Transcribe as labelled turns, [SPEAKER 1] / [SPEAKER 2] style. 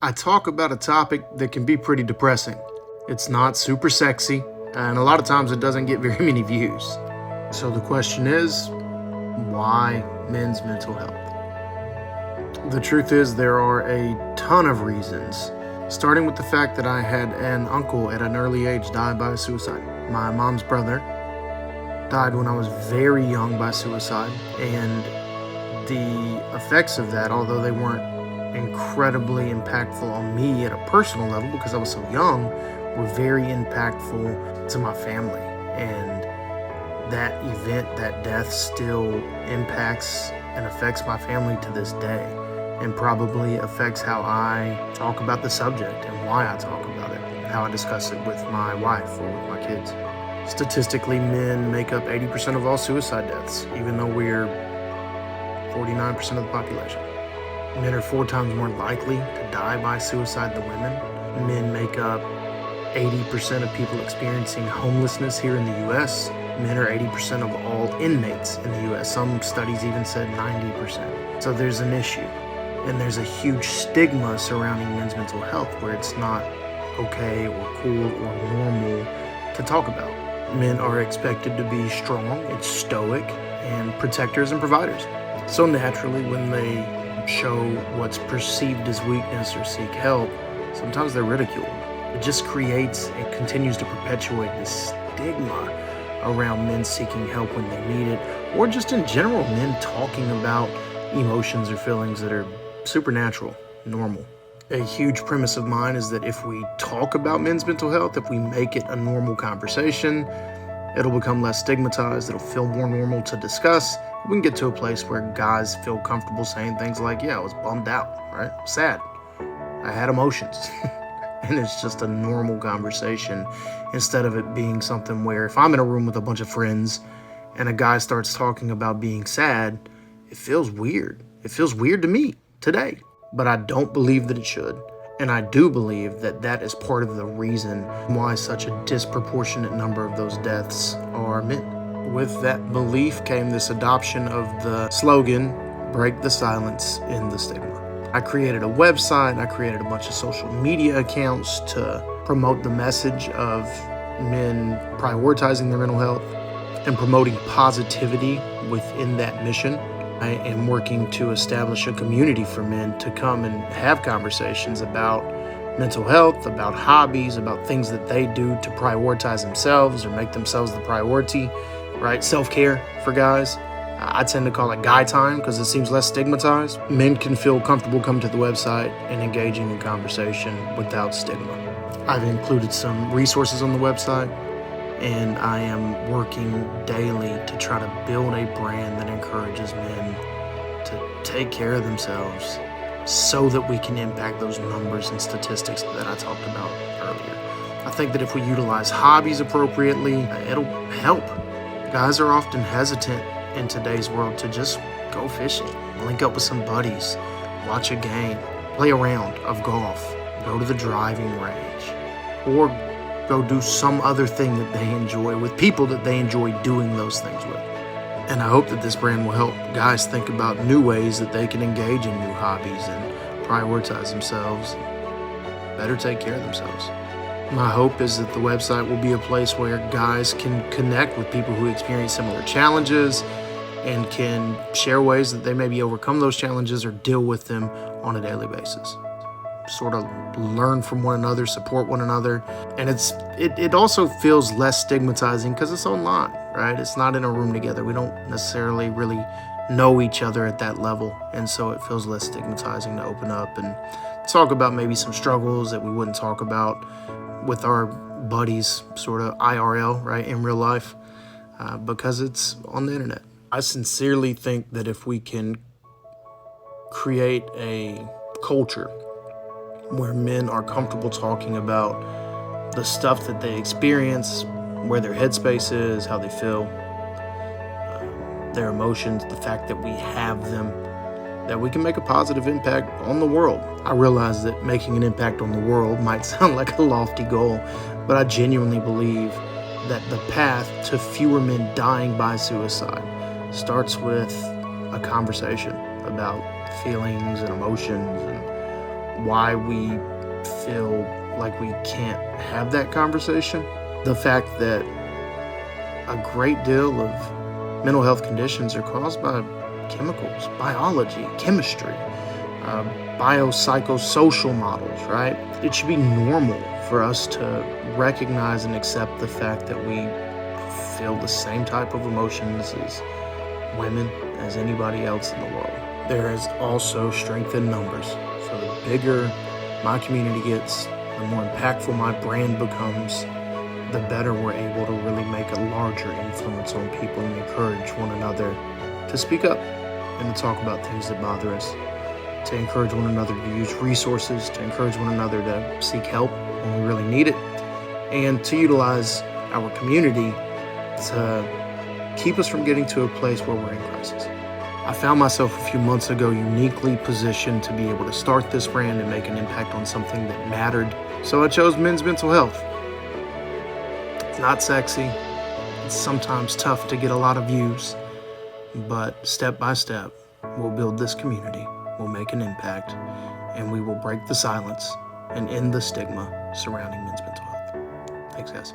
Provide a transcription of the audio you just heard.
[SPEAKER 1] I talk about a topic that can be pretty depressing. It's not super sexy, and a lot of times it doesn't get very many views. So the question is, why men's mental health? The truth is, there are a ton of reasons, starting with the fact that I had an uncle at an early age die by suicide. My mom's brother died when I was very young by suicide, and the effects of that, although they weren't incredibly impactful on me at a personal level because I was so young, were very impactful to my family. And that event, that death, still impacts and affects my family to this day, and probably affects how I talk about the subject and why I talk about it, and how I discuss it with my wife or with my kids. Statistically, men make up 80% of all suicide deaths, even though we're 49% of the population. Men are 4 times more likely to die by suicide than women. Men make up 80% of people experiencing homelessness here in the US. Men are 80% of all inmates in the US. Some studies even said 90%. So there's an issue. And there's a huge stigma surrounding men's mental health where it's not okay or cool or normal to talk about. Men are expected to be strong, it's stoic, and protectors and providers. So naturally, when they show what's perceived as weakness or seek help, sometimes they're ridiculed. It just creates and continues to perpetuate this stigma around men seeking help when they need it, or just in general, men talking about emotions or feelings that are supernatural, normal. A huge premise of mine is that if we talk about men's mental health, if we make it a normal conversation, it'll become less stigmatized, it'll feel more normal to discuss. We can get to a place where guys feel comfortable saying things like, yeah, I was bummed out, right? Sad. I had emotions. And it's just a normal conversation instead of it being something where if I'm in a room with a bunch of friends and a guy starts talking about being sad, it feels weird. It feels weird to me today, but I don't believe that it should. And I do believe that that is part of the reason why such a disproportionate number of those deaths are men. With that belief came this adoption of the slogan, break the silence in the stigma. I created a website, I created a bunch of social media accounts to promote the message of men prioritizing their mental health and promoting positivity within that mission. I am working to establish a community for men to come and have conversations about mental health, about hobbies, about things that they do to prioritize themselves or make themselves the priority, right? Self-care for guys. I tend to call it guy time because it seems less stigmatized. Men can feel comfortable coming to the website and engaging in conversation without stigma. I've included some resources on the website, and I am working daily to try to build a brand that encourages men to take care of themselves so that we can impact those numbers and statistics that I talked about earlier. I think that if we utilize hobbies appropriately, it'll help. Guys are often hesitant in today's world to just go fishing, link up with some buddies, watch a game, play a round of golf, go to the driving range, or go do some other thing that they enjoy with people that they enjoy doing those things with. And I hope that this brand will help guys think about new ways that they can engage in new hobbies and prioritize themselves and better take care of themselves. My hope is that the website will be a place where guys can connect with people who experience similar challenges and can share ways that they maybe overcome those challenges or deal with them on a daily basis. Sort of learn from one another, support one another. And it also feels less stigmatizing because it's online, right? It's not in a room together. We don't necessarily really know each other at that level. And so it feels less stigmatizing to open up and talk about maybe some struggles that we wouldn't talk about with our buddies, sort of IRL, right, in real life, because it's on the internet. I sincerely think that if we can create a culture where men are comfortable talking about the stuff that they experience, where their headspace is, how they feel, their emotions, the fact that we have them, that we can make a positive impact on the world. I realize that making an impact on the world might sound like a lofty goal, but I genuinely believe that the path to fewer men dying by suicide starts with a conversation about feelings and emotions and why we feel like we can't have that conversation. The fact that a great deal of mental health conditions are caused by chemicals, biology, chemistry, biopsychosocial models, right? It should be normal for us to recognize and accept the fact that we feel the same type of emotions as women, as anybody else in the world. There is also strength in numbers. So the bigger my community gets, the more impactful my brand becomes, the better we're able to really make a larger influence on people and encourage one another to speak up and to talk about things that bother us, to encourage one another to use resources, to encourage one another to seek help when we really need it, and to utilize our community to keep us from getting to a place where we're in crisis. I found myself a few months ago uniquely positioned to be able to start this brand and make an impact on something that mattered. So I chose men's mental health. It's not sexy. It's sometimes tough to get a lot of views, but step by step, we'll build this community, we'll make an impact, and we will break the silence and end the stigma surrounding men's mental health. Thanks, guys.